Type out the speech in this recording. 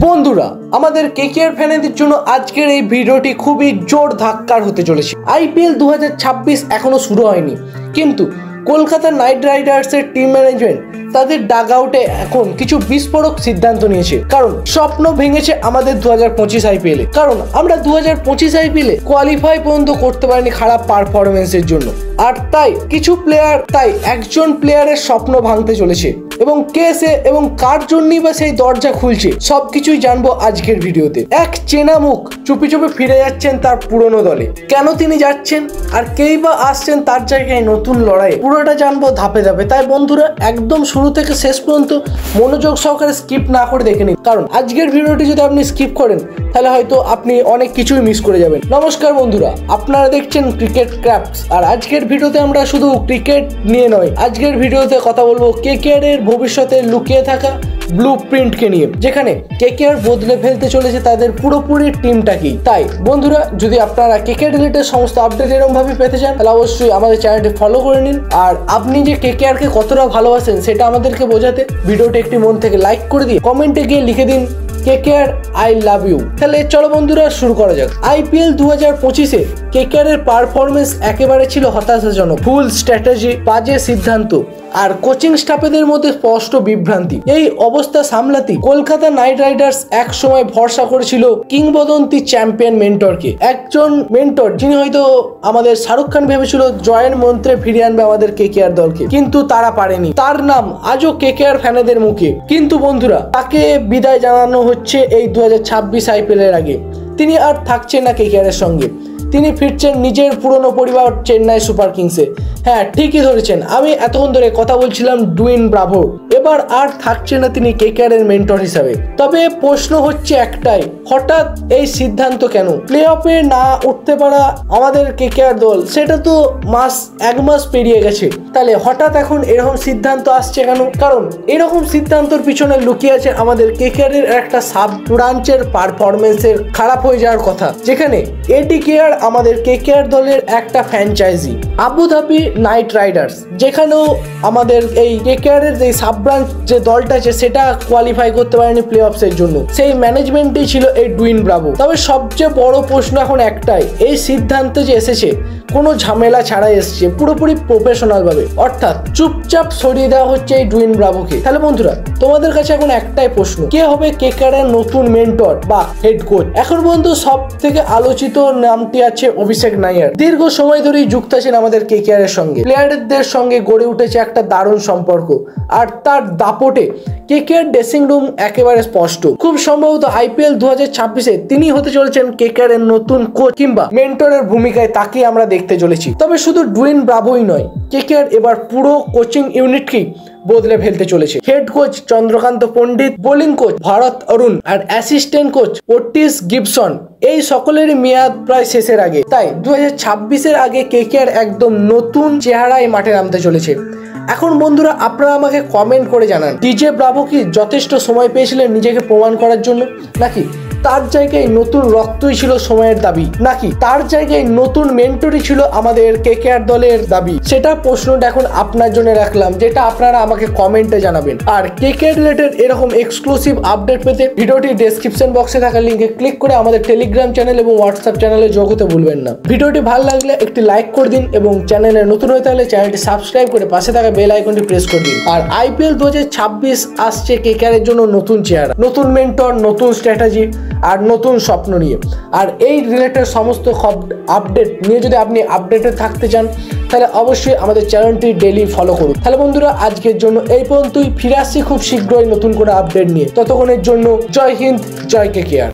বন্ধুরা, আমাদের কেকেআর ফ্যানেদের জন্য আজকের এই ভিডিওটি খুবই জোর ধাক্কার হতে চলেছে। আইপিএল 2026 এখনো শুরু হয়নি, কিন্তু কলকাতা নাইট রাইডার্সের টিম ম্যানেজমেন্ট তাদের ডাগ আউটে এখন কিছু বিস্ফোরক সিদ্ধান্ত নিয়েছে। কারণ স্বপ্ন ভেঙেছে আমাদের 2025 আইপিএলে। কারণ আমরা 2025 আইপিএলে কোয়ালিফাই পর্যন্ত করতে পারিনি খারাপ পারফরমেন্সের জন্য। আর তাই কিছু প্লেয়ার, একজন প্লেয়ারের স্বপ্ন ভাঙতে চলেছে এবং কে সে এবং কার জন্যই বা সেই দরজা খুলছে সবকিছুই জানবো আজকের ভিডিওতে। এক চেনা মুখ চুপি চুপি ফিরে যাচ্ছেন তার পুরনো দলে। কেন তিনি যাচ্ছেন আর কেই বা আসছেন তার জায়গায় নতুন লড়াই, পুরোটা জানবো ধাপে ধাপে। তাই বন্ধুরা, একদম শুরু থেকে শেষ পর্যন্ত মনোযোগ সহকারে স্কিপ না করে দেখে নিন। কারণ আজকের ভিডিওটি যদি আপনি স্কিপ করেন তাহলে হয়তো আপনি অনেক কিছুই মিস করে যাবেন। নমস্কার বন্ধুরা, আপনারা দেখছেন ক্রিকেট ক্রাফটস। আর আজকের ভিডিওতে আমরা শুধু ক্রিকেট নিয়ে নয়, আজকের ভিডিওতে কথা বলবো কেকেআর এর ভবিষ্যতে লুকিয়ে থাকা ব্লু প্রিন্টকে নিয়ে, যেখানে কেকেআর বদলে ফেলতে চলেছে তাদের পুরোপুরি টিমটাকেই। তাই বন্ধুরা, যদি আপনারা কেকেআর রিলেটেড সমস্ত আপডেট এরকম ভাবে পেতে চান তাহলে অবশ্যই আমাদের চ্যানেলটি ফলো করে নিন। আর আপনি যে কেকেআর কে কতটা ভালোবাসেন সেটা আমাদেরকে বোঝাতে ভিডিওটি একটি মন থেকে লাইক করে দিয়ে কমেন্টে গিয়ে লিখে দিন কেকেআর আই লাভ ইউ। তাহলে চলো বন্ধুরা শুরু করা যাক। আইপিএল 2025-এ কেকেআর এর পারফরমেন্স একেবারে ছিল হতাশাজনক। ভুল স্ট্র্যাটেজি, বাজে সিদ্ধান্ত আর কোচিং স্টাফেদের মধ্যে স্পষ্ট বিভ্রান্তি। এই অবস্থা সামলাতে কলকাতা নাইট রাইডার্স এক সময় ভরসা করেছিল কিংবদন্তি চ্যাম্পিয়ন মেন্টরকে। একজন মেন্টর যিনি হয়তো আমাদের শাহরুখ খান ভেবেছিল জয়ের মন্ত্রে ফিরিয়ে আনবে আমাদের কেকেআর দলকে, কিন্তু তারা পারেনি। তার নাম আজও কেকেআর ফ্যানেদের মুখে। কিন্তু বন্ধুরা, তাকে বিদায় জানানো হচ্ছে এই 2026 আইপিএল এর আগে। তিনি আর থাকছেন না কেকেআর এর সঙ্গে, তিনি ফিরছেন নিজের পুরনো পরিবার চেন্নাই সুপার কিংসে। হ্যাঁ, ঠিকই ধরেছেন, আমি এতক্ষণ ধরে কথা বলছিলাম ডুইন ব্রাভো। এবার আর থাকছে না তিনি কেকেআর এর মেন্টর হিসাবে। তবে প্রশ্ন হচ্ছে একটাই, হঠাৎ এই সিদ্ধান্ত কেন? প্লে অফে না উঠতে পারা আমাদের কেকেআর দল, সেটা তো এক মাস পেরিয়ে গেছে। তাহলে হঠাৎ এখন এরকম সিদ্ধান্ত আসছে কেন? কারণ এরকম সিদ্ধান্তর পিছনে লুকিয়ে আছে আমাদের কেকেআর এর একটা সাব ব্রাঞ্চের পারফরমেন্সের খারাপ হয়ে যাওয়ার কথা, যেখানে এটিকেআর আমাদের কেকেআর দলের একটা ফ্র্যাঞ্চাইজি। আবুধাবি নাইট রাইডার্স, যেখানেও আমাদের এই কেকেআর এর যে সাব ব্রাঞ্চ যে দলটা আছে সেটা কোয়ালিফাই করতে পারেনি প্লে অফস এর জন্য। সেই ম্যানেজমেন্টই ছিল এই ডুইন ব্রাভো। তবে সবচেয়ে বড় প্রশ্ন এখন একটাই, এই সিদ্ধান্ত যে এসেছে কোনো ঝামেলা ছাড়াই এসেছে, পুরোপুরি প্রফেশনাল ভাবে, অর্থাৎ চুপচাপ সরিয়ে দেওয়া হচ্ছে এই ডুইন ব্রাভোকে। তাহলে বন্ধুরা, তোমাদের কাছে এখন একটাই প্রশ্ন, কে হবে কেকেআর এর নতুন মেন্টর বা হেড কোচ? এখন বন্ধু সব থেকে আলোচিত নামটি আছে অভিষেক নায়ার। দীর্ঘ সময় ধরেই যুক্ত আছেন আমাদের কেকেআর এর সঙ্গে। প্লেয়ারদের সঙ্গে গড়ে উঠেছে একটা দারুণ সম্পর্ক, আর তার দাপটে কেকেআর ড্রেসিং রুম একেবারে স্পষ্ট। খুব সম্ভবত আইপিএল 2026-এ তিনি হতে চলেছেন কেকেআর এর নতুন কোচ কিংবা মেন্টরের ভূমিকায়, তাকে আমরা দেখতে চলেছি। তবে শুধু ডুইন ব্রাভোই নয়, কেকেআর এবার পুরো কোচিং ইউনিটকেই বদলে ফেলতে চলেছে। হেড কোচ চন্দ্রকান্ত পণ্ডিত, বোলিং কোচ ভরত অরুণ আর অ্যাসিস্ট্যান্ট কোচ ওটিস গিবসন, এই সকলেরই মেয়াদ প্রায় শেষের আগে। তাই 2026-এর আগে কেকেআর একদম নতুন চেহারায় মাঠে নামতে চলেছে। এখন বন্ধুরা, আপনারা আমাকে কমেন্ট করে জানান, ডিজে ব্রাভো কি যথেষ্ট সময় পেয়েছিলেন নিজেকে প্রমাণ করার জন্য, নাকি তার জায়গায় নতুন রক্তই ছিল সময়ের দাবি, নাকি তার জায়গায় নতুন মেন্টরই ছিল আমাদের কেকেআর দলের দাবি? সেটা প্রশ্নটা এখন আপনার জন্য রাখলাম, যেটা আপনারা আমাকে কমেন্টে জানাবেন। আর কেকেআর রিলেটেড এরকম এক্সক্লুসিভ আপডেট পেতে ভিডিওটি ডেসক্রিপশন বক্সে থাকা লিঙ্কে ক্লিক করে আমাদের টেলিগ্রাম চ্যানেল এবং হোয়াটসঅ্যাপ চ্যানেলে যোগ হতে ভুলবেন না। ভিডিওটি ভালো লাগলে একটি লাইক করে দিন এবং চ্যানেলে নতুন হয়ে থাকলে চ্যানেলটি সাবস্ক্রাইব করে পাশে থাকা বেল আইকনটি প্রেস করে দিন। আর আইপিএল 2026 আসছে কেকেআর এর জন্য নতুন চেহারা, নতুন মেন্টর, নতুন স্ট্র্যাটেজি আর নতুন স্বপ্ন নিয়ে। আর এই রিলেটেড সমস্ত আপডেট নিয়ে যদি আপনি আপডেটেড থাকতে চান তাহলে অবশ্যই আমাদের চ্যানেলটি ডেইলি ফলো করুন। তাহলে বন্ধুরা, আজকের জন্য এই পর্যন্তই। ফিরে আসছি খুব শীঘ্রই নতুন কোনো আপডেট নিয়ে। ততক্ষণের জন্য জয় হিন্দ, জয় কেকেআর।